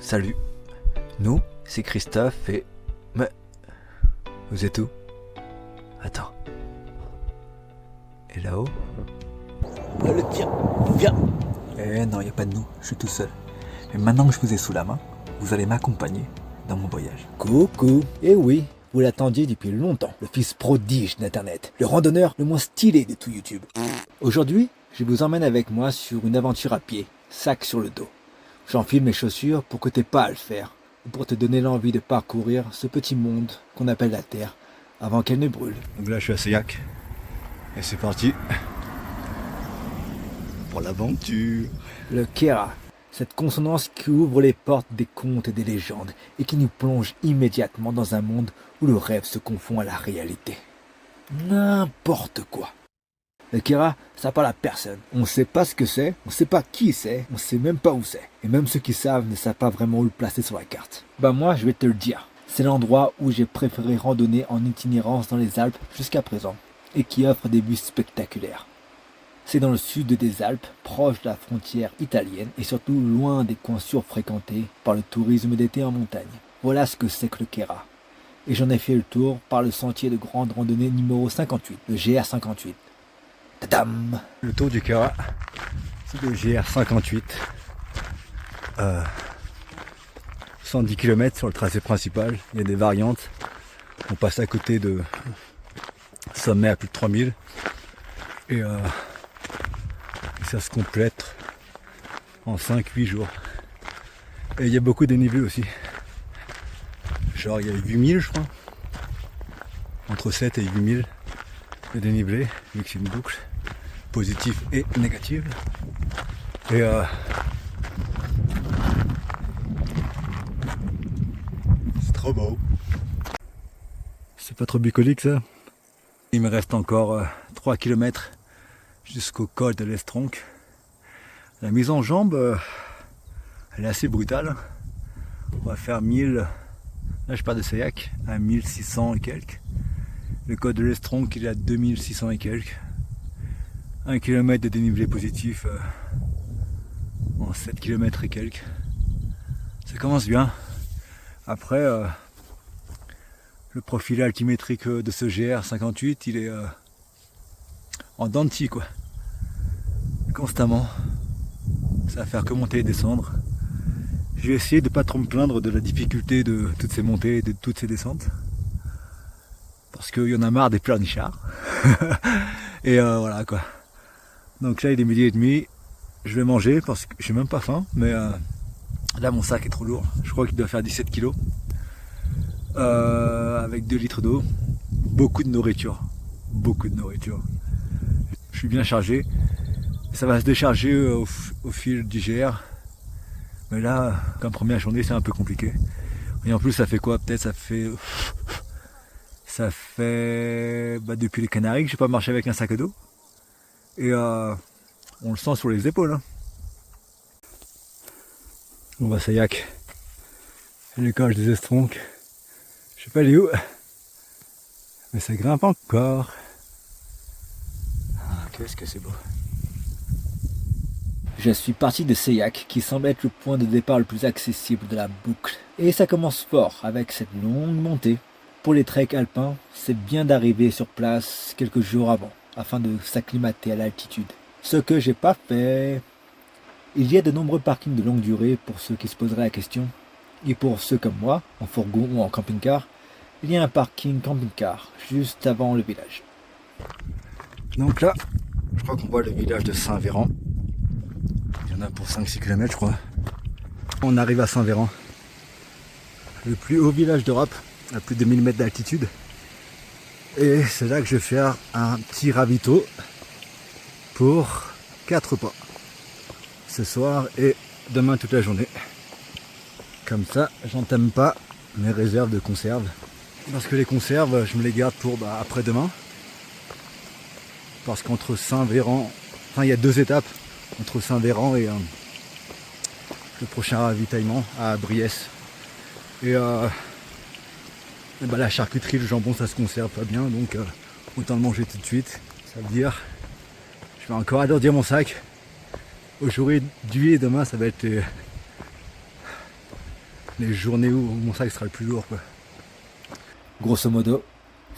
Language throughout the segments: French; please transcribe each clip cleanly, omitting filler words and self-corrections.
Salut, nous, c'est Christophe et... Mais... Vous êtes où? Attends. Et là-haut? Le tien, viens. Eh non, y a pas de nous, je suis tout seul. Mais maintenant que je vous ai sous la main, vous allez m'accompagner dans mon voyage. Coucou. Eh oui, vous l'attendiez depuis longtemps. Le fils prodige d'Internet. Le randonneur le moins stylé de tout YouTube. Aujourd'hui, je vous emmène avec moi sur une aventure à pied, sac sur le dos. J'enfile mes chaussures pour que t'aies pas à le faire, ou pour te donner l'envie de parcourir ce petit monde qu'on appelle la Terre, avant qu'elle ne brûle. Donc là, je suis à Seyac. Et c'est parti. Pour l'aventure. Le Kera, cette consonance qui ouvre les portes des contes et des légendes, et qui nous plonge immédiatement dans un monde où le rêve se confond à la réalité. N'importe quoi. Le Kera, ça parle à personne. On ne sait pas ce que c'est, on ne sait pas qui c'est, on ne sait même pas où c'est. Et même ceux qui savent ne savent pas vraiment où le placer sur la carte. Bah moi, je vais te le dire. C'est l'endroit où j'ai préféré randonner en itinérance dans les Alpes jusqu'à présent, et qui offre des vues spectaculaires. C'est dans le sud des Alpes, proche de la frontière italienne, et surtout loin des coins surfréquentés par le tourisme d'été en montagne. Voilà ce que c'est que le Kera. Et j'en ai fait le tour par le sentier de grande randonnée numéro 58, le GR58. Tadam! Le tour du Kera, c'est le GR58. 110 km sur le tracé principal. Il y a des variantes. On passe à côté de sommets à plus de 3000. Et ça se complète en 5-8 jours. Et il y a beaucoup de dénivelé aussi. Genre il y a 8000 je crois. Entre 7 et 8000 de dénivelé, vu que c'est une boucle positive et négative. Et c'est trop beau. C'est pas trop bucolique ça. Il me reste encore 3 km jusqu'au col de l'Estronc. La mise en jambe, elle est assez brutale. On va faire 1000, là je pars de Seyac, à 1600 et quelques. Le col de l'Estronc il est à 2600 et quelques. 1 km de dénivelé positif en 7 km et quelques. Ça commence bien. Après, le profil altimétrique de ce GR58, il est en dents de scie, quoi. Constamment. Ça va faire que monter et descendre. Je vais essayer de pas trop me plaindre de la difficulté de toutes ces montées et de toutes ces descentes. Parce qu'il y en a marre des pleurnichards. Et voilà quoi. Donc là il est 12h30. Je vais manger parce que j'ai même pas faim. Mais là mon sac est trop lourd. Je crois qu'il doit faire 17 kg. Avec 2 litres d'eau. Beaucoup de nourriture. Beaucoup de nourriture. Je suis bien chargé. Ça va se décharger au fil du GR. Mais là, comme première journée, c'est un peu compliqué. Et en plus, ça fait quoi? Peut-être ça fait depuis les Canaries que j'ai pas marché avec un sac à dos. Et on le sent sur les épaules. Hein. On va à Seyac. Le col des Estroncs. Je sais pas les où. Mais ça grimpe encore. Ah, qu'est-ce que c'est beau. Je suis parti de Seyac, qui semble être le point de départ le plus accessible de la boucle. Et ça commence fort, avec cette longue montée. Pour les treks alpins, c'est bien d'arriver sur place quelques jours avant, afin de s'acclimater à l'altitude. Ce que j'ai pas fait. Il y a de nombreux parkings de longue durée pour ceux qui se poseraient la question. Et pour ceux comme moi, en fourgon ou en camping-car, il y a un parking camping-car, juste avant le village. Donc là, je crois qu'on voit le village de Saint-Véran. Il y en a pour 5-6 km je crois. On arrive à Saint-Véran. Le plus haut village d'Europe, à plus de 1000 mètres d'altitude. Et c'est là que je vais faire un petit ravito pour 4 repas. Ce soir et demain toute la journée. Comme ça, j'entame pas mes réserves de conserve. Parce que les conserves, je me les garde pour après-demain. Parce qu'entre Saint-Véran, il y a 2 étapes entre Saint-Véran et le prochain ravitaillement à Briès. Et la charcuterie, le jambon, ça se conserve pas bien, donc autant le manger tout de suite. Ça veut dire, je vais encore alourdir mon sac. Aujourd'hui et demain, ça va être les journées où mon sac sera le plus lourd, quoi. Grosso modo,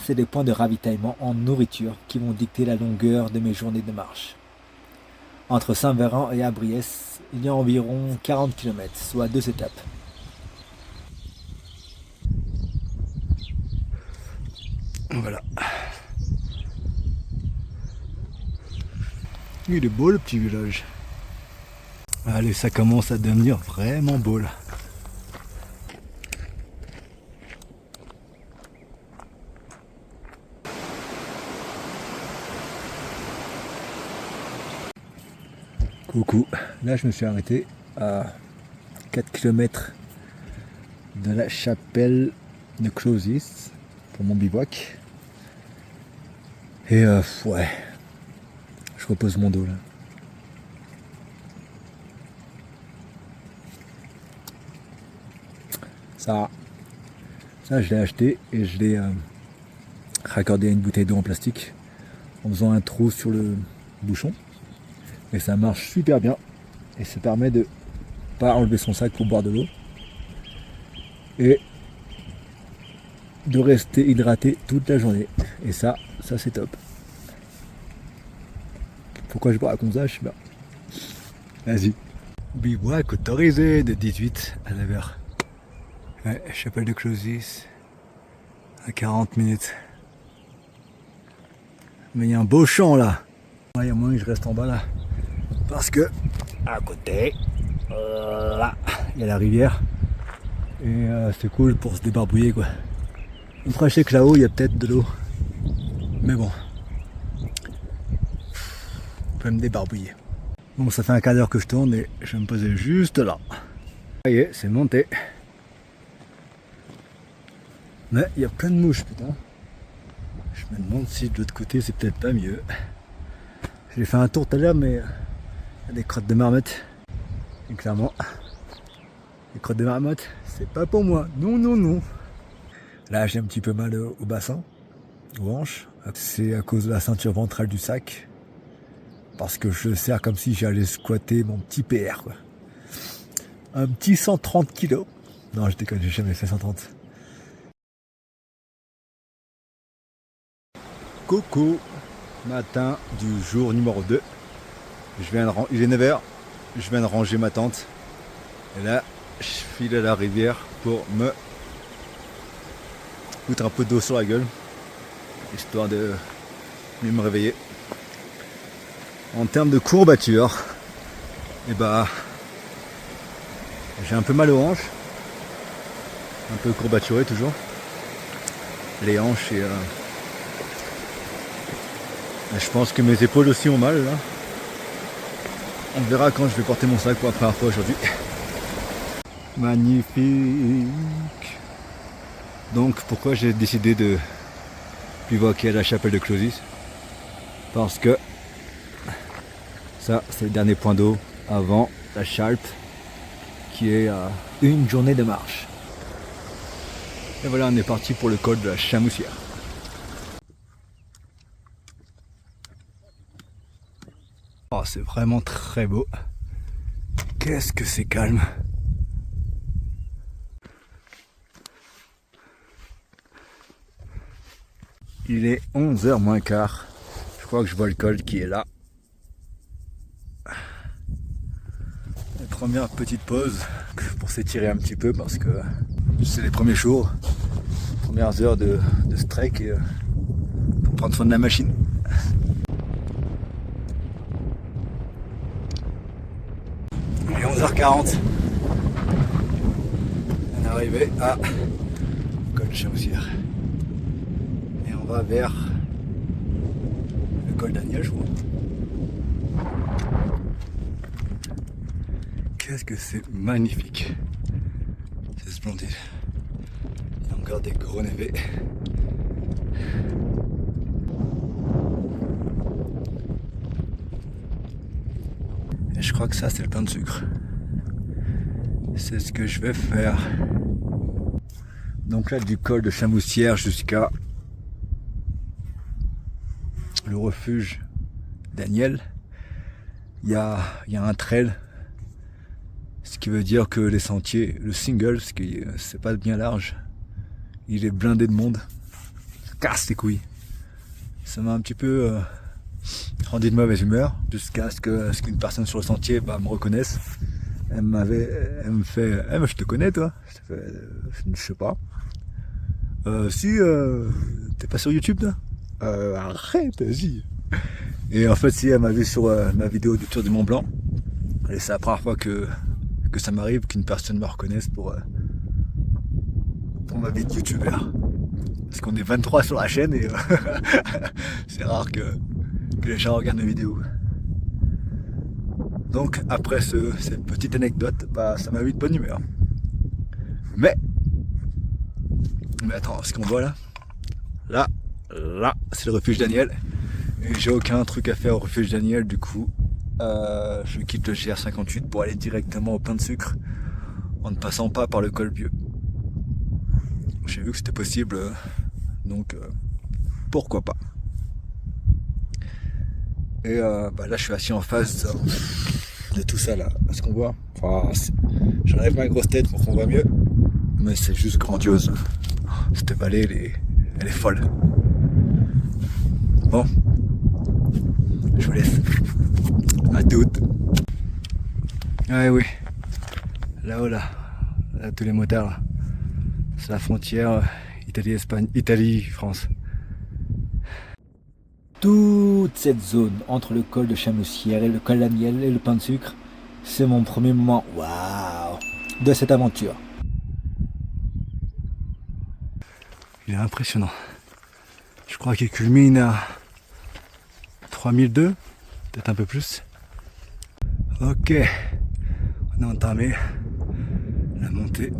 c'est des points de ravitaillement en nourriture qui vont dicter la longueur de mes journées de marche. Entre Saint-Véran et Abriès, il y a environ 40 km, soit 2 étapes. Voilà. Il est beau le petit village. Allez, ça commence à devenir vraiment beau là. Coucou, là je me suis arrêté à 4 km de la chapelle de Closis pour mon bivouac. Et ouais, je repose mon dos là. Ça je l'ai acheté et je l'ai raccordé à une bouteille d'eau en plastique en faisant un trou sur le bouchon. Et ça marche super bien et ça permet de pas enlever son sac pour boire de l'eau et de rester hydraté toute la journée. Et ça c'est top. Pourquoi je raconte ça, je sais pas. Vas-y. Bivouac autorisé de 18 à 9h. Ouais, chapelle de Closis à 40 minutes. Mais il y a un beau champ là. Il y a moyen que je reste en bas là. Parce que à côté, là, il y a la rivière. Et c'est cool pour se débarbouiller quoi. On pourrait acheter que là-haut il y a peut-être de l'eau. Mais bon. Je peux me débarbouiller. Bon, ça fait un quart d'heure que je tourne et je vais me poser juste là. Ça y est, c'est monté. Mais il y a plein de mouches, putain. Je me demande si de l'autre côté c'est peut-être pas mieux. J'ai fait un tour tout à l'heure, mais il y a des crottes de marmotte. Et clairement, les crottes de marmotte, c'est pas pour moi. Non, non, non. Là, j'ai un petit peu mal au bassin, aux hanches. C'est à cause de la ceinture ventrale du sac. Parce que je sers comme si j'allais squatter mon petit PR, quoi. Un petit 130 kg. Non, je déconne, j'ai jamais fait 130. Coucou, matin du jour numéro 2. Il est 9h, je viens de ranger ma tente. Et là, je file à la rivière pour me foutre un peu d'eau sur la gueule. Histoire de mieux me réveiller. En termes de courbature, et bah, j'ai un peu mal aux hanches. Un peu courbaturé toujours. Les hanches et... je pense que mes épaules aussi ont mal là. On verra quand je vais porter mon sac pour la première fois aujourd'hui. Magnifique. Donc pourquoi j'ai décidé de bivouaquer à la chapelle de Closis? Parce que ça c'est le dernier point d'eau avant la Chalpe qui est à une journée de marche. Et voilà, on est parti pour le col de la Chamoussière. Oh, c'est vraiment très beau. Qu'est-ce que c'est calme. Il est 11h moins quart. Je crois que je vois le col qui est là. La première petite pause pour s'étirer un petit peu parce que c'est les premiers jours, premières heures de ce trek et pour prendre soin de la machine. Il est 11h40. On est arrivé à col de Chamoussière. Et on va vers le col d'Aniel, je crois. Qu'est-ce que c'est magnifique. C'est splendide. Il y a encore des gros névés. Et je crois que ça c'est le pain de sucre. C'est ce que je vais faire. Donc là du col de Chamoussière jusqu'à le refuge d'Aniel, il y a un trail Ce qui veut dire que les sentiers, le single, c'est pas bien large, il est blindé de monde. Ça casse les couilles. Ça m'a un petit peu rendu de mauvaise humeur, jusqu'à ce qu'une personne sur le sentier me reconnaisse. Elle me fait, je te connais toi. Je sais pas. Si, t'es pas sur YouTube là? Arrête, vas-y. Et en fait, si, elle m'a vu sur ma vidéo du Tour du Mont Blanc. Et c'est la première fois que ça m'arrive qu'une personne me reconnaisse pour ma vie de youtubeur. Parce qu'on est 23 sur la chaîne et c'est rare que les gens regardent mes vidéos. Donc après cette petite anecdote, ça m'a mis de bonne humeur. Mais attends, ce qu'on voit là, c'est le refuge Daniel. Et j'ai aucun truc à faire au refuge Daniel, du coup je quitte le GR58 pour aller directement au Pain de Sucre en ne passant pas par le col Vieux. J'ai vu que c'était possible, donc pourquoi pas. Et là je suis assis en face de tout ça là, ce qu'on voit. Enfin, j'enlève ma grosse tête pour qu'on voit mieux, mais c'est juste grandiose. Cette vallée elle est folle. Bon, je vous laisse. À toutes. Ah oui, là-haut là, tous les motards là. C'est la frontière Italie-Espagne, Italie-France. Toute cette zone entre le col de Chamoussière et le col Daniel et le Pain de Sucre, c'est mon premier moment waouh de cette aventure. Il est impressionnant. Je crois qu'il culmine à 3002, peut-être un peu plus. Ok, on a entamé la montée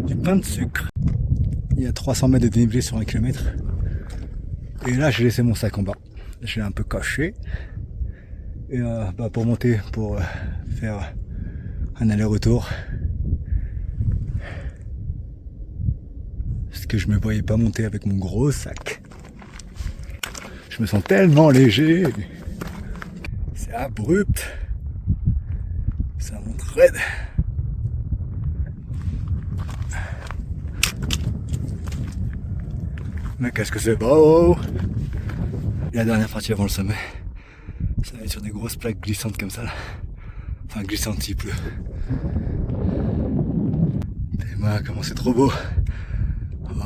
du Pain de Sucre. Il y a 300 mètres de dénivelé sur 1 km. Et là, j'ai laissé mon sac en bas. Je l'ai un peu caché. Et pour monter, pour faire un aller-retour. Parce que je me voyais pas monter avec mon gros sac. Je me sens tellement léger. C'est abrupt. Ça monte raide. Mais qu'est-ce que c'est beau! Et la dernière partie avant le sommet, ça va être sur des grosses plaques glissantes comme ça là. Enfin glissantes s'il pleut. Et moi, comment c'est trop beau! Oh.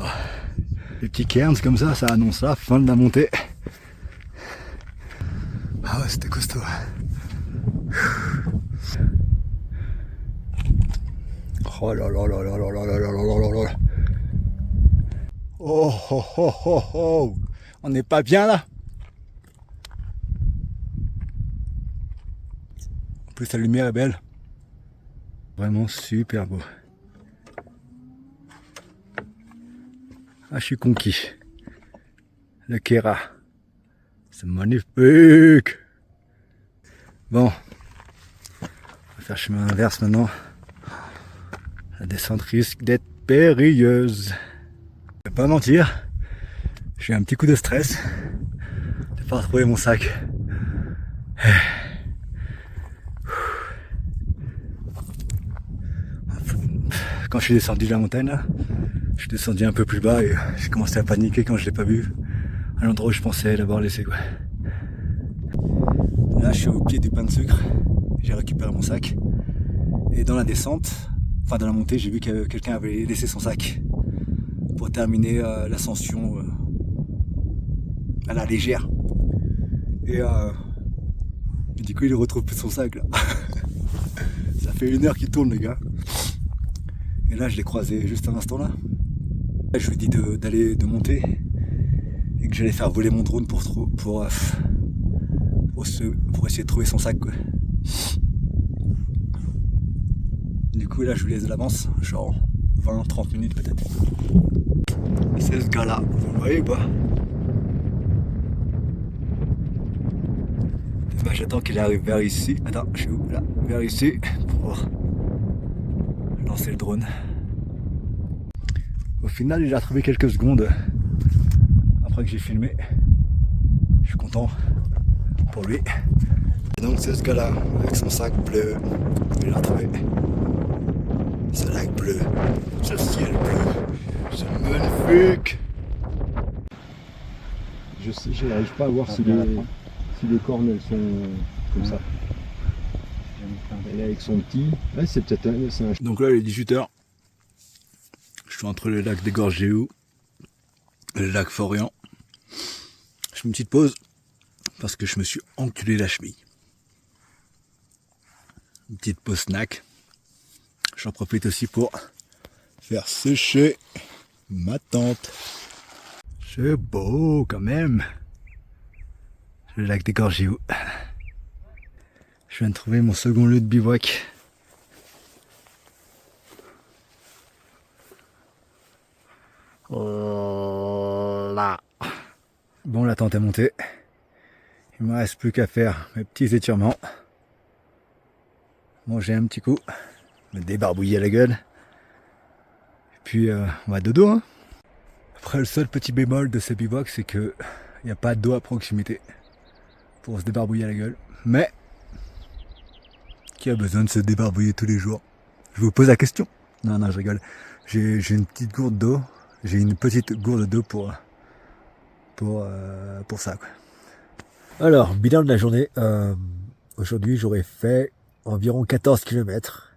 Les petits cairns comme ça annonce la fin de la montée. Ah ouais, c'était costaud. Oh là là là là là là là là là là. Oh oh oh oh oh. On n'est pas bien là. En plus la lumière est belle. Vraiment super beau. Ah, je suis conquis. Le Kera. C'est magnifique. Bon. On va faire chemin inverse maintenant. La descente risque d'être périlleuse. Je vais pas mentir. J'ai un petit coup de stress de pas retrouver mon sac. Quand je suis descendu de la montagne, là, je suis descendu un peu plus bas et j'ai commencé à paniquer quand je l'ai pas vu à l'endroit où je pensais l'avoir laissé, quoi. Là, je suis au pied du Pain de Sucre. J'ai récupéré mon sac et dans la descente, enfin dans la montée, j'ai vu que quelqu'un avait laissé son sac pour terminer l'ascension à la légère. Et du coup, il retrouve plus son sac là. Ça fait 1 heure qu'il tourne, le gars. Et là, je l'ai croisé juste un instant là. Je lui ai dit de monter et que j'allais faire voler mon drone pour essayer de trouver son sac, quoi. Du coup, là, je lui laisse de l'avance, genre 20-30 minutes peut-être. C'est ce gars-là, vous le voyez ou pas? J'attends qu'il arrive vers ici. Attends, je suis où là? Vers ici pour lancer le drone. Au final, il a trouvé quelques secondes après que j'ai filmé. Je suis content pour lui. Donc c'est ce gars-là, avec son sac bleu, je l'ai retrouvé. Ce lac bleu, ce ciel bleu, c'est magnifique. Je n'arrive pas à voir si les cornes elles sont comme ça. Elle est avec son petit. Ouais, c'est peut-être un. Donc là il est 18h. Je suis entre le lac des Gorges Géou et le lac Forian. Je fais une petite pause parce que je me suis enculé la cheville. Une petite pause snack. J'en profite aussi pour faire sécher ma tente. C'est beau quand même. Le lac des Gorges Géou. Je viens de trouver mon second lieu de bivouac. Là. Bon, la tente est montée. Il me reste plus qu'à faire mes petits étirements. Manger un petit coup. Me débarbouiller la gueule. Et puis on va dodo. Hein. Après, le seul petit bémol de ces bivouacs, c'est que il n'y a pas d'eau à proximité pour se débarbouiller la gueule. Mais qui a besoin de se débarbouiller tous les jours? Je vous pose la question. Non, je rigole. J'ai une petite gourde d'eau. J'ai une petite gourde d'eau pour ça, quoi. Alors, bilan de la journée. Aujourd'hui, j'aurais fait environ 14 km.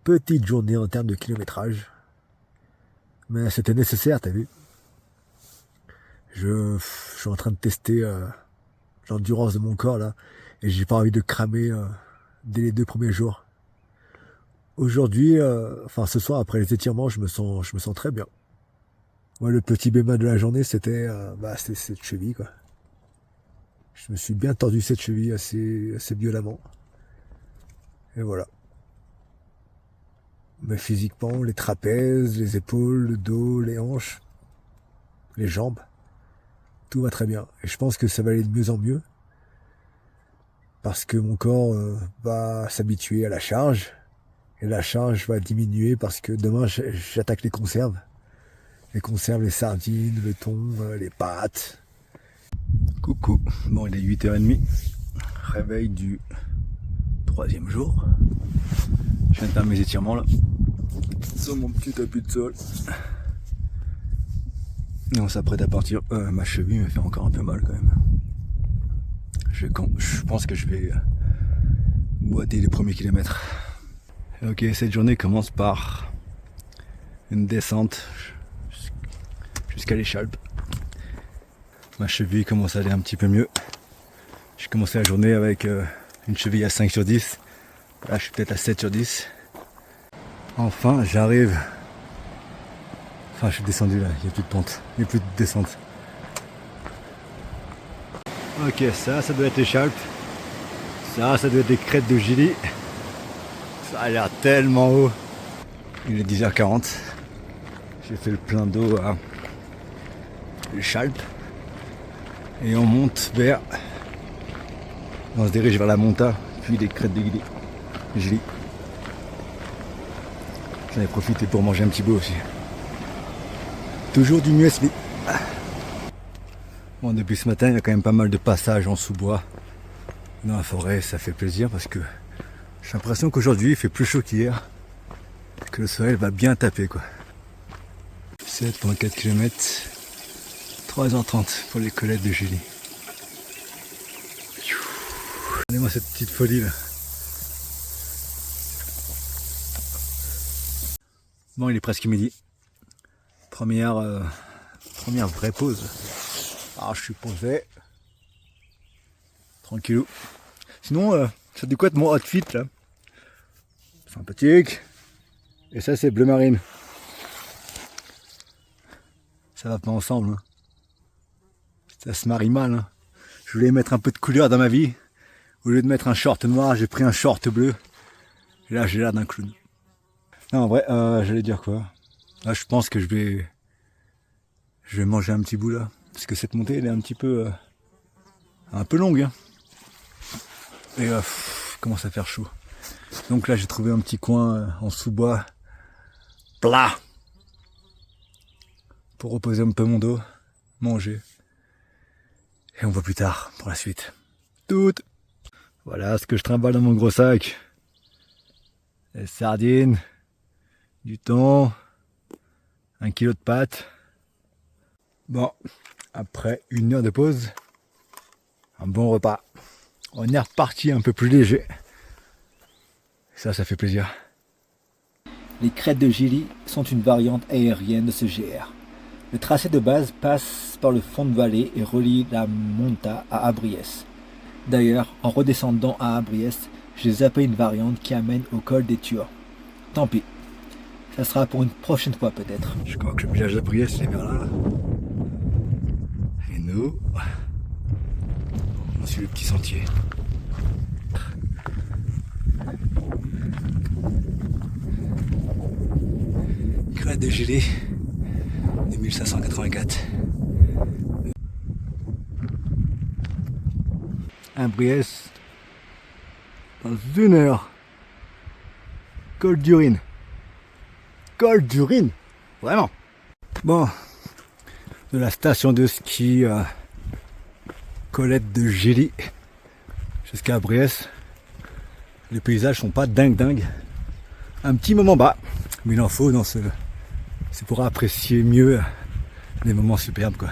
Petite journée en termes de kilométrage. Mais c'était nécessaire, t'as vu. Je suis en train de tester l'endurance de mon corps, là. Et j'ai pas envie de cramer dès les 2 premiers jours. Aujourd'hui, ce soir, après les étirements, je me sens très bien. Moi, le petit bémol de la journée, c'était cette cheville, quoi. Je me suis bien tordu cette cheville assez violemment. Et voilà. Mais physiquement, les trapèzes, les épaules, le dos, les hanches, les jambes, tout va très bien. Et je pense que ça va aller de mieux en mieux. Parce que mon corps va s'habituer à la charge. Et la charge va diminuer parce que demain, j'attaque les conserves. Les conserves, les sardines, le thon, les pâtes. Coucou, bon il est 8h30, réveil du 3e jour. Je viens de faire mes étirements là, sur mon petit tapis de sol. Et on s'apprête à partir. Ma cheville me fait encore un peu mal quand même. Je pense que je vais boiter les premiers kilomètres. Ok, cette journée commence par une descente jusqu'à l'échalpe. Ma cheville commence à aller un petit peu mieux. J'ai commencé la journée avec une cheville à 5 sur 10. Là, je suis peut-être à 7 sur 10. Enfin, j'arrive. Enfin, je suis descendu là, il n'y a plus de pente, il n'y a plus de descente. Ok, ça doit être l'échalpe. Ça doit être des crêtes de Gilly. Ça a l'air tellement haut. Il est 10h40. J'ai fait le plein d'eau à l'échalpe. Et on monte vers... On se dirige vers la monta, puis les crêtes de Gilly. J'en ai profité pour manger un petit bout aussi. Toujours du muesli. Bon, depuis ce matin, il y a quand même pas mal de passages en sous-bois. Dans la forêt, ça fait plaisir parce que j'ai l'impression qu'aujourd'hui, il fait plus chaud qu'hier. Que le soleil va bien taper, quoi. 7,4 km. 3h30 pour les collettes de Gilly. Regardez-moi cette petite folie là. Bon, il est presque midi. Première vraie pause. Alors je suis posé. Tranquillou. Sinon, ça dit quoi de mon outfit là? Sympathique. Et ça c'est bleu marine. Ça va pas ensemble. Hein. Ça se marie mal. Hein. Je voulais mettre un peu de couleur dans ma vie. Au lieu de mettre un short noir, j'ai pris un short bleu. Et là, j'ai l'air d'un clown. Non, en vrai, j'allais dire quoi? Là, je pense que je vais manger un petit bout là. Parce que cette montée, elle est un peu longue. Hein. Et commence à faire chaud. Donc là, j'ai trouvé un petit coin en sous-bois plat. Pour reposer un peu mon dos, manger. Et on voit plus tard pour la suite. Toutes. Voilà ce que je trimballe dans mon gros sac. Des sardines, du thon, 1 kilo de pâtes. Bon, après 1 heure de pause, un bon repas. On est reparti un peu plus léger. Ça fait plaisir. Les crêtes de Gilly sont une variante aérienne de ce GR. Le tracé de base passe par le fond de vallée et relie la Monta à Abriès. D'ailleurs, en redescendant à Abriès, j'ai zappé une variante qui amène au col des Tueurs. Tant pis. Ça sera pour une prochaine fois peut-être. Je crois que le village d'Abriès est vers là. Et nous, on suit le petit sentier. Crête de Gilly de 1584. Abriès dans 1 heure. Col d'Urine. Col d'Urine, vraiment. Bon, de la station de ski Colette de Gilly jusqu'à Abriès, les paysages sont pas dingue. Un petit moment bas, mais il en faut dans ce. C'est pour apprécier mieux les moments superbes quoi.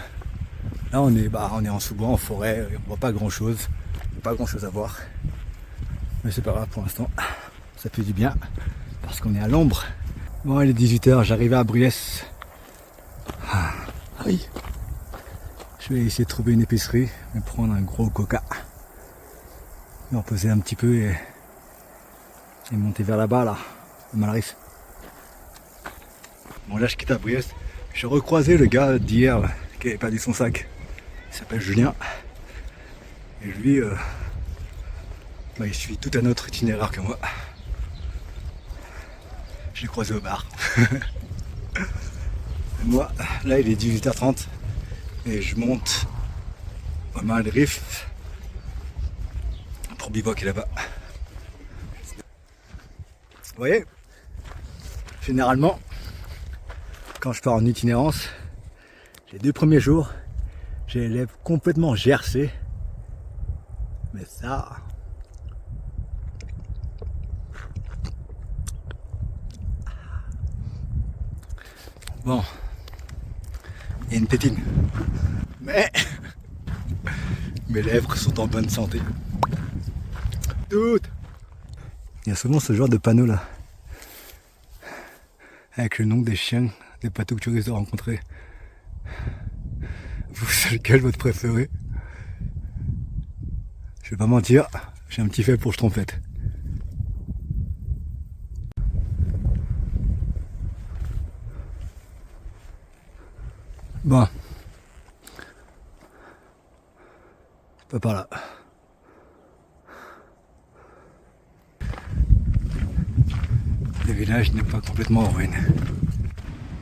Là on est en sous-bois, en forêt, on voit pas grand chose, à voir. Mais c'est pas grave pour l'instant, ça fait du bien parce qu'on est à l'ombre. Bon, il est 18h, j'arrive à Briès. Ah oui. Je vais essayer de trouver une épicerie, me prendre un gros coca. Me reposer un petit peu et monter vers là-bas là, à Malriff. Bon là je quitte à Briès. J'ai recroisé le gars d'hier qui avait perdu son sac. Il s'appelle Julien. Et lui, il suit tout un autre itinéraire que moi. Je l'ai croisé au bar. Moi, là il est 18h30 et je monte à Malriff pour bivouacer là-bas. Vous voyez, généralement, quand je pars en itinérance, les 2 premiers jours, j'ai les lèvres complètement gercées. Mais ça... Bon, il y a une tétine, mais mes lèvres sont en bonne santé. Toutes. Il y a souvent ce genre de panneau là, avec le nom des chiens, des bateaux que tu risques de rencontrer. Vous, c'est lequel votre préféré? Je vais pas mentir, j'ai un petit fait pour Schtroumpfette. Bon. Pas par là. Le village n'est pas complètement en ruine.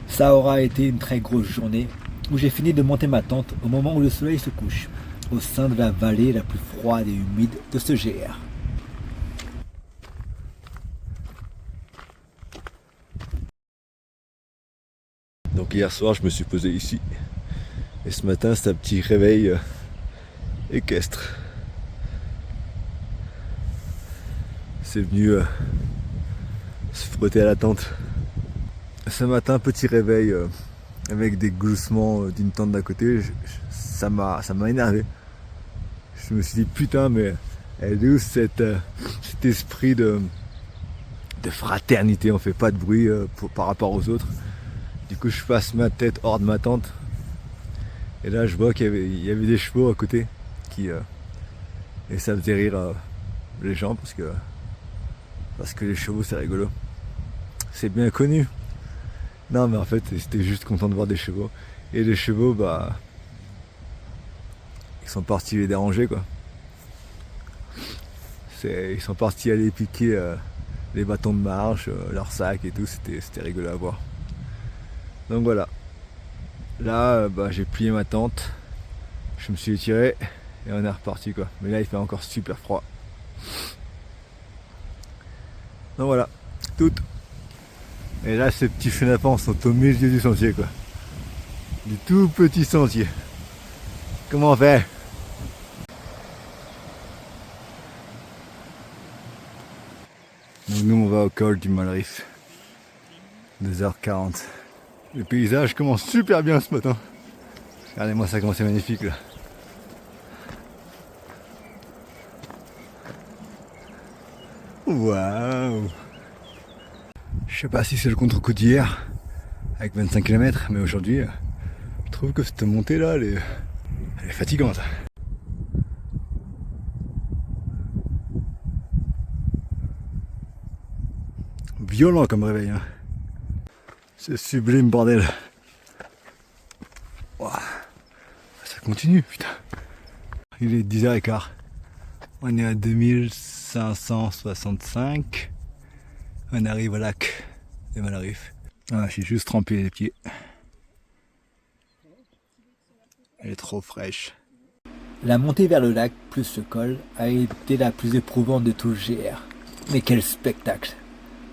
Ça aura été une très grosse journée où j'ai fini de monter ma tente au moment où le soleil se couche, au sein de la vallée la plus froide et humide de ce GR. Donc hier soir, je me suis posé ici. Et ce matin, c'est un petit réveil équestre. C'est venu se frotter à la tente. Ce matin, petit réveil avec des gloussements d'une tente d'à côté. Ça m'a énervé. Je me suis dit putain, mais elle est où cet esprit de fraternité? On fait pas de bruit par rapport aux autres. Du coup, je passe ma tête hors de ma tente. Et là, je vois qu'il y avait des chevaux à côté. Et ça faisait rire les gens parce que les chevaux, c'est rigolo. C'est bien connu. Non, mais en fait, j'étais juste content de voir des chevaux. Et les chevaux, ils sont partis les déranger, quoi. Ils sont partis aller piquer les bâtons de marche, leurs sacs et tout. C'était rigolo à voir. Donc voilà. Là, j'ai plié ma tente. Je me suis étiré et on est reparti, quoi. Mais là, il fait encore super froid. Donc voilà, tout. Et là, ces petits chenapans sont au milieu du sentier, quoi. Du tout petit sentier. Comment on fait? va au col du Malrif. 2h40. Le paysage commence super bien ce matin. Regardez-moi ça, comment c'est magnifique là. Waouh! Je sais pas si c'est le contre-coup d'hier avec 25 km, mais aujourd'hui, je trouve que cette montée là, elle est fatigante. Violent comme réveil, hein. C'est sublime, bordel. Ouah. Ça continue, putain. Il est 10h15. On est à 2565. On arrive au lac des Malrif. Ah, j'ai juste trempé les pieds. Elle est trop fraîche. La montée vers le lac plus ce col a été la plus éprouvante de tout le GR. Mais quel spectacle!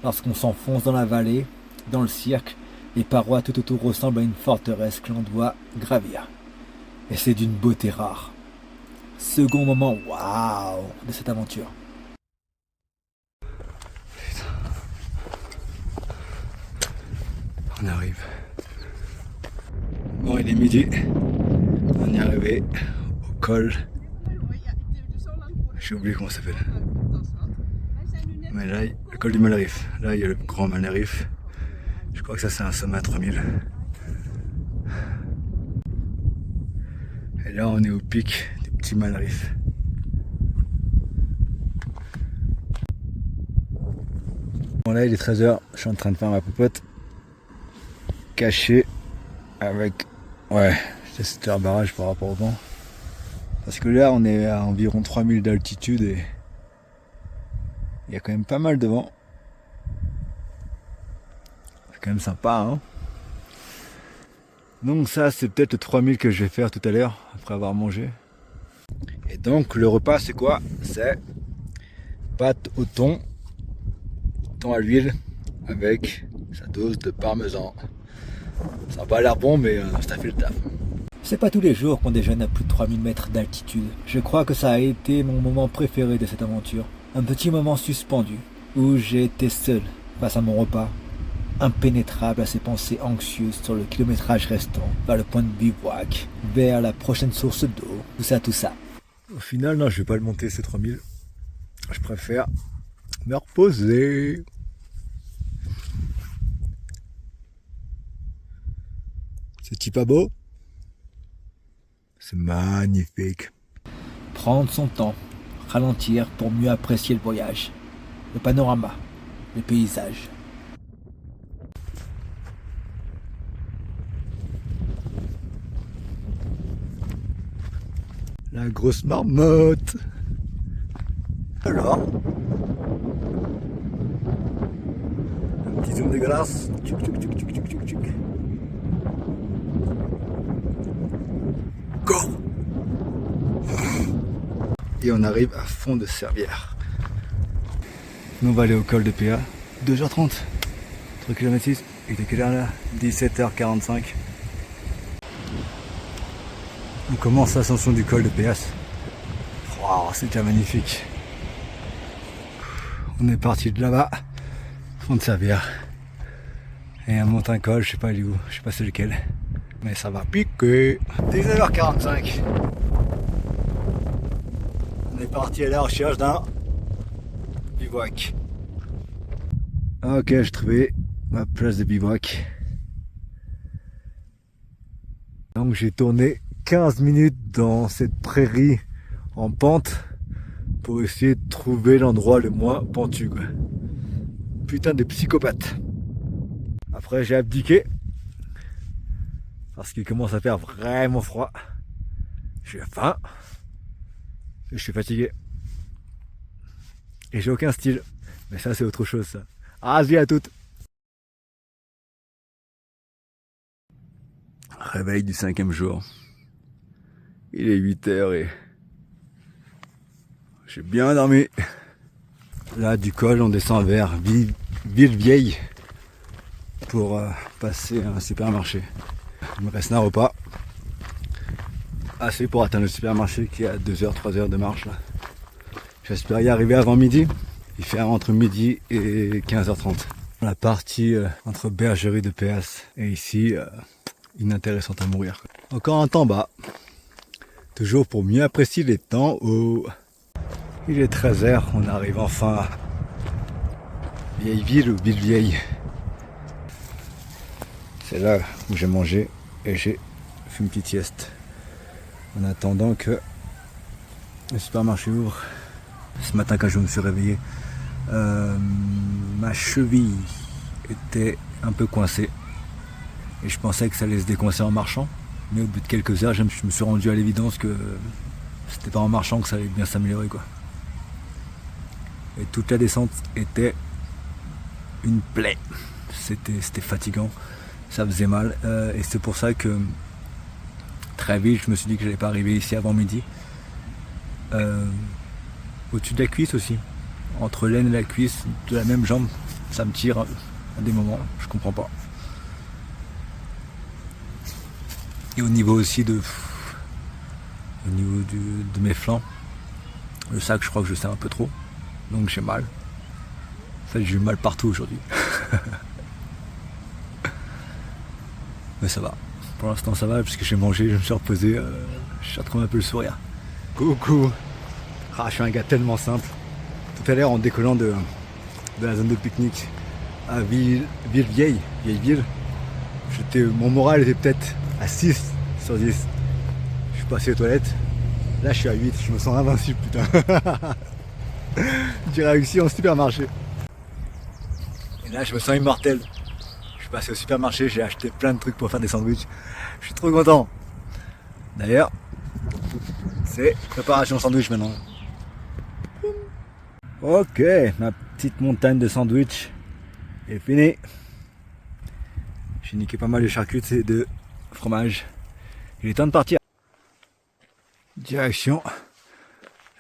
Lorsqu'on s'enfonce dans la vallée, dans le cirque, les parois tout autour ressemblent à une forteresse que l'on doit gravir. Et c'est d'une beauté rare. Second moment waouh de cette aventure. On arrive. Bon, il est midi. On est arrivé au col. J'ai oublié comment ça s'appelle. Mais là, le col du Malrif. Là, il y a le grand Malrif. Je crois que ça, c'est un sommet à 3000. Et là, on est au pic du petit Malrif. Bon, là, il est 13h. Je suis en train de faire ma popote. Caché avec. Ouais, j'essaie de faire barrage par rapport au vent. Parce que là, on est à environ 3000 d'altitude et il y a quand même pas mal de vent. C'est quand même sympa, hein. Donc ça, c'est peut-être le 3000 que je vais faire tout à l'heure, après avoir mangé. Et donc, le repas, c'est quoi? C'est pâte au thon à l'huile, avec sa dose de parmesan. Ça n'a pas l'air bon, mais ça fait le taf. C'est pas tous les jours qu'on déjeune à plus de 3000 mètres d'altitude. Je crois que ça a été mon moment préféré de cette aventure. Un petit moment suspendu, où j'ai été seul face à mon repas, impénétrable à ses pensées anxieuses sur le kilométrage restant, vers le point de bivouac, vers la prochaine source d'eau, tout ça. Au final, non, je vais pas le monter ces 3000. Je préfère me reposer. C'est pas beau? C'est magnifique. Prendre son temps, ralentir pour mieux apprécier le voyage, le panorama, les paysages. La grosse marmotte. Alors, un petit zoom dégueulasse. Tchouk, tchouk, tchouk, tchouk, tchouk, tchouk, tchouk. Go. Et on arrive à fond de Servières. Nous on va aller au col de PA. 2h30. 3 km 6. Et de quelle heure là? 17h45. On commence l'ascension du col de Péas. Wow, c'est déjà magnifique. On est parti de là-bas, fond de Servières. Et on monte un col, je sais pas où, je sais pas c'est lequel. Mais ça va piquer. 19h45. On est parti à la recherche d'un bivouac. Ok, j'ai trouvé ma place de bivouac. Donc j'ai tourné 15 minutes dans cette prairie en pente pour essayer de trouver l'endroit le moins pentu, quoi. Putain de psychopathe. Après j'ai abdiqué parce qu'il commence à faire vraiment froid. J'ai faim et je suis fatigué et j'ai aucun style. Mais ça c'est autre chose, ça. Vas-y à toutes. Réveil du 5e jour. Il est 8h et j'ai bien dormi. Là du col on descend vers Villevieille pour passer à un supermarché. Il me reste un repas. Assez pour atteindre le supermarché qui est à 2h, 3h de marche là. J'espère y arriver avant midi. Il fait entre midi et 15h30. La partie entre Bergerie de Péas et ici, inintéressante à mourir. Encore un temps bas. Toujours pour mieux apprécier les temps où il est 13h, on arrive enfin à Vieille Ville ou Ville Vieille. C'est là où j'ai mangé et j'ai fait une petite sieste. En attendant que le supermarché ouvre. Ce matin quand je me suis réveillé, ma cheville était un peu coincée. Et je pensais que ça allait se décoincer en marchant. Mais au bout de quelques heures, je me suis rendu à l'évidence que c'était pas en marchant que ça allait bien s'améliorer, quoi. Et toute la descente était une plaie. C'était fatigant, ça faisait mal. Et c'est pour ça que très vite, je me suis dit que j'allais pas arriver ici avant midi. Au-dessus de la cuisse aussi. Entre l'aine et la cuisse, de la même jambe, ça me tire à des moments, je comprends pas. Et au niveau aussi de mes flancs, le sac, je crois que je serre un peu trop, donc j'ai mal. En fait, j'ai eu mal partout aujourd'hui. Mais ça va. Pour l'instant, ça va, puisque j'ai mangé, je me suis reposé, je retrouve un peu le sourire. Coucou. Ah, je suis un gars tellement simple. Tout à l'heure, en décollant de la zone de pique-nique à Ville Vieille, mon moral était peut-être à 6 sur 10. Je suis passé aux toilettes. Là, je suis à 8. Je me sens invincible, putain. J'ai réussi en supermarché. Et là, je me sens immortel. Je suis passé au supermarché, j'ai acheté plein de trucs pour faire des sandwichs. Je suis trop content. D'ailleurs, c'est préparation sandwich maintenant. Ok, ma petite montagne de sandwich est finie. J'ai niqué pas mal de charcuteries et de fromage. Il est temps de partir. Direction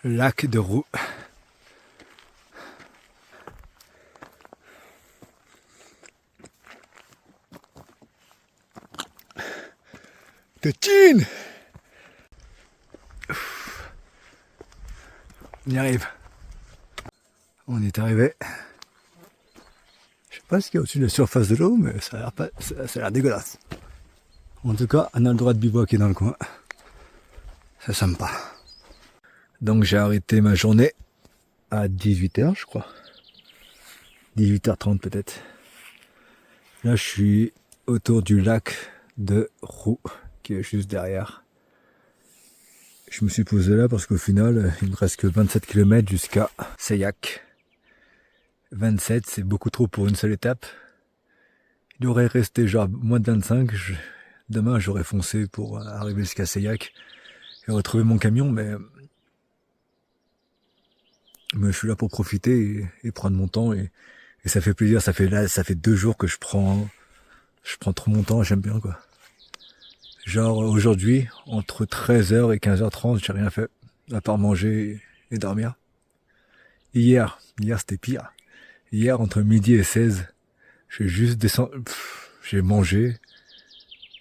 le lac de Roux. Tétine! On y arrive. On y est arrivé. Je sais pas ce qu'il y a au-dessus de la surface de l'eau, mais ça a l'air dégueulasse. En tout cas, on a le droit de bivouaquer dans le coin. C'est sympa. Donc j'ai arrêté ma journée à 18h, je crois. 18h30 peut-être. Là, je suis autour du lac de Roux, qui est juste derrière. Je me suis posé là parce qu'au final, il me reste que 27 km jusqu'à Seillac. 27, c'est beaucoup trop pour une seule étape. Il aurait resté genre moins de 25. Demain, j'aurais foncé pour arriver jusqu'à Seillac et retrouver mon camion, mais je suis là pour profiter et prendre mon temps et ça fait plaisir. Ça fait 2 jours que je prends trop mon temps. J'aime bien, quoi. Genre aujourd'hui, entre 13h et 15h30, j'ai rien fait, à part manger et dormir. Hier c'était pire. Hier, entre midi et 16, j'ai juste descendu, j'ai mangé,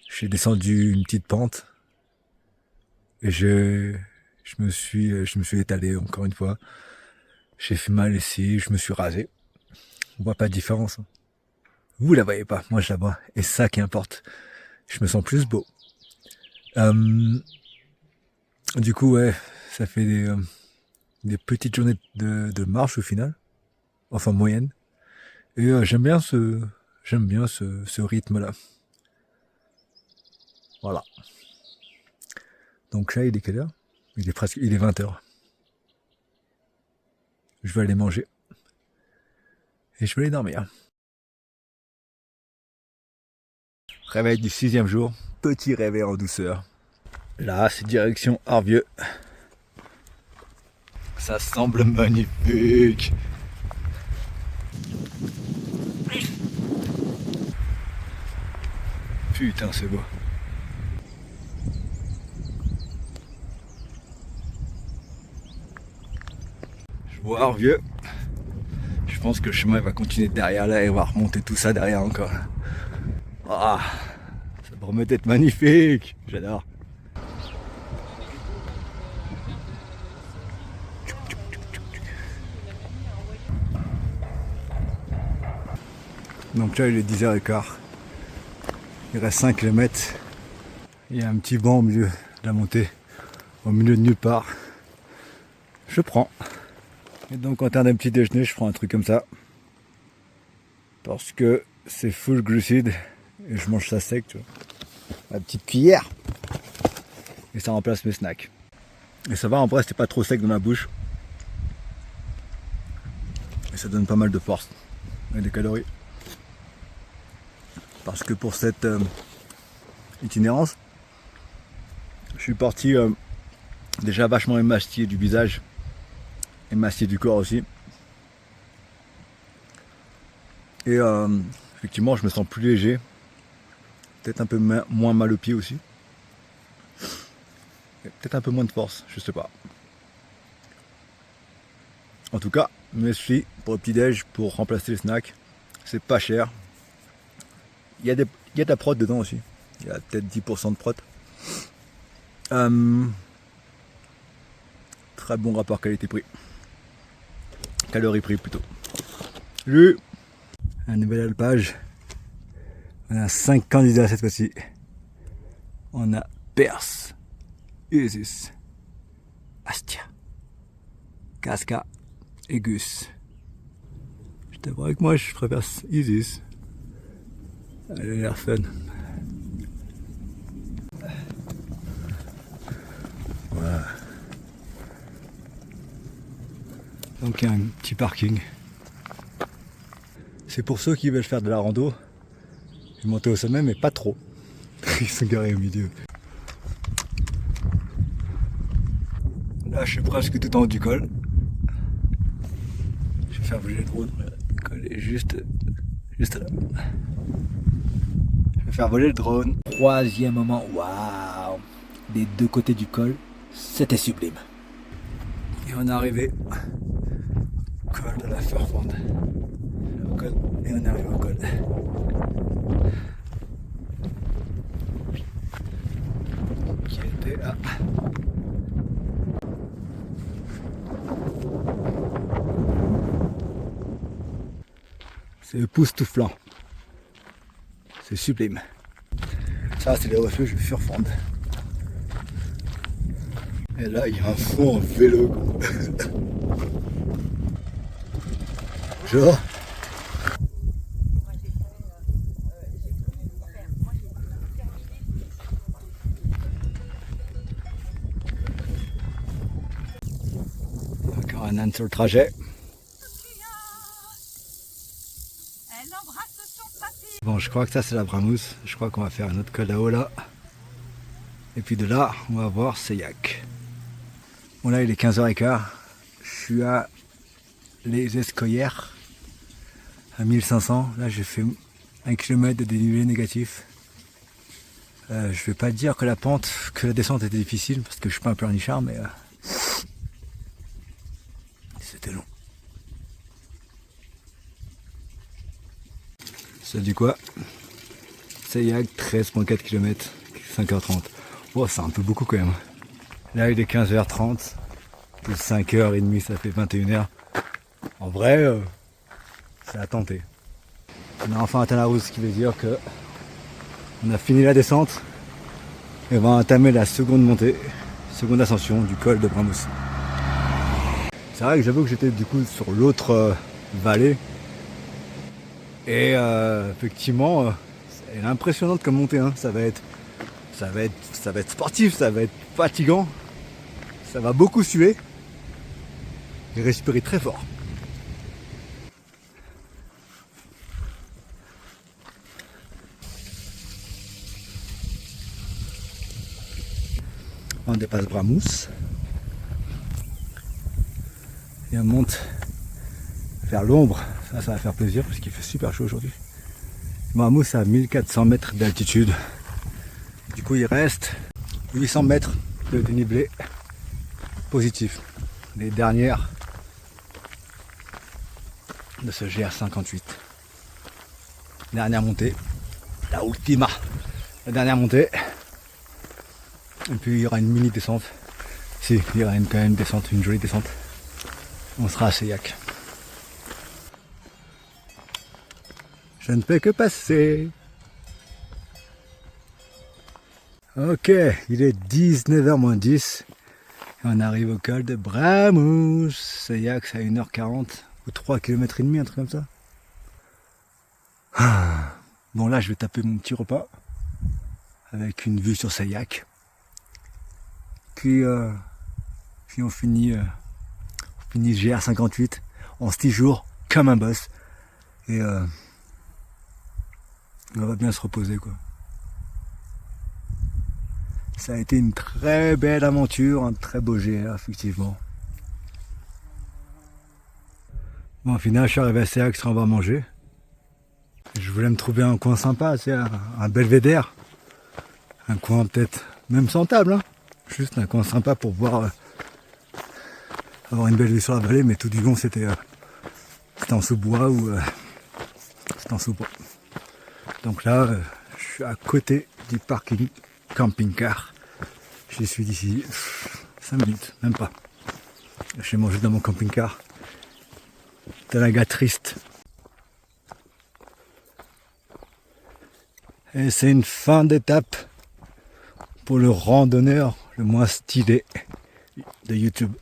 j'ai descendu une petite pente, et je me suis étalé encore une fois. J'ai fait mal ici, je me suis rasé. On voit pas de différence. Vous la voyez pas, moi je la vois, et ça qui importe. Je me sens plus beau. Du coup, ouais, ça fait des petites journées de marche au final, enfin moyenne. Et j'aime bien ce rythme-là. Voilà. Donc là, il est quelle heure ? Il est 20h. Je vais aller manger. Et je vais aller dormir. Réveil du 6e jour. Petit réveil en douceur. Là, c'est direction Arvieux. Ça semble magnifique. Putain, c'est beau. Je vois Arvieux. Je pense que le chemin va continuer derrière là et on va remonter tout ça derrière encore. Ah, ça promet d'être magnifique. J'adore. Donc là il est 10h15. Il reste 5 km. Il y a un petit banc au milieu de la montée, au milieu de nulle part. Je prends. Et donc en termes d'un petit déjeuner, je prends un truc comme ça. Parce que c'est full glucides et je mange ça sec, tu vois. Ma petite cuillère. Et ça remplace mes snacks. Et ça va, en vrai, c'était pas trop sec dans la bouche. Et ça donne pas mal de force et des calories. Parce que pour cette itinérance, je suis parti déjà vachement émacié du visage, émacié du corps aussi. Et effectivement, je me sens plus léger, peut-être un peu moins mal aux pieds aussi. Et peut-être un peu moins de force, je sais pas. En tout cas, merci pour le petit-déj pour remplacer les snacks. C'est pas cher. Il y a de la prot dedans aussi. Il y a peut-être 10% de prot. Très bon rapport qualité-prix. Calories-prix plutôt. Salut! Un nouvel alpage. On a 5 candidats cette fois-ci. On a Perse, Isis, Astia, Casca et Gus. Je t'avoue que moi je préfère Isis. Elle a l'air fun. Voilà. Donc il y a un petit parking. C'est pour ceux qui veulent faire de la rando. Monter au sommet mais pas trop. Ils sont garés au milieu. Là je suis presque tout en haut du col. Je vais faire bouger le drone. Le col est juste là. Je vais faire voler le drone. Troisième moment, waouh! Des deux côtés du col, c'était sublime. Et on est arrivé au col de la Furfond. Et on est arrivé au col. Qui était là. C'est époustouflant. C'est sublime. Ça, c'est les refuges Furfond. Et là, il y a un fond en vélo. Genre. Encore un âne sur le trajet. Bon, je crois que ça c'est la Bramousse. Je crois qu'on va faire un autre col là-haut là. Et puis de là, on va voir Seyac. Bon là, il est 15h15. Je suis à les Escoyères, à 1500. Là, j'ai fait 1 km de dénivelé négatif. Je vais pas dire que la descente était difficile parce que je suis pas un pleurnichard, mais c'était long. Ça dit quoi? Seyac, 13,4 km, 5h30. Oh, c'est un peu beaucoup quand même. Là, il est 15h30. Plus 5h30, ça fait 21h. En vrai, c'est à tenter. On a enfin atteint la route, ce qui veut dire que on a fini la descente et on va entamer la seconde montée, seconde ascension du col de Bramousse. C'est vrai que j'avoue que j'étais du coup sur l'autre vallée et effectivement, elle est impressionnante comme montée. Hein. Ça va être sportif, ça va être fatigant, ça va beaucoup suer et respirer très fort. On dépasse Bramousse et on monte vers l'ombre. Ça va faire plaisir parce qu'il fait super chaud aujourd'hui. Bramousse à 1400 mètres d'altitude. Du coup il reste 800 mètres de dénivelé positif. Les dernières de ce GR58. Dernière montée. La ultima. La dernière montée. Et puis il y aura une mini descente. Si, il y aura quand même une descente, une jolie descente. On sera à Seyac. Ça ne fait que passer. Ok, il est 19h moins 10. Et on arrive au col de Bramous. Sayac, c'est à 1h40 ou 3 km et demi, un truc comme ça. Bon, là, je vais taper mon petit repas avec une vue sur Sayac. Puis on finit GR58 en 6 jours comme un boss. Et on va bien se reposer, quoi. Ça a été une très belle aventure, un très beau GR, effectivement. Bon, au final, je suis arrivé à Sayac sans avoir mangé. Je voulais me trouver un coin sympa, c'est un belvédère. Un coin peut-être même sans table, hein. Juste un coin sympa pour voir avoir une belle vue sur la vallée, mais tout du long c'était en sous-bois ou c'était en sous-bois. Donc là, je suis à côté du parking camping-car. J'y suis d'ici 5 minutes, même pas. J'ai mangé dans mon camping-car. Tel un gars triste. Et c'est une fin d'étape pour le randonneur le moins stylé de YouTube.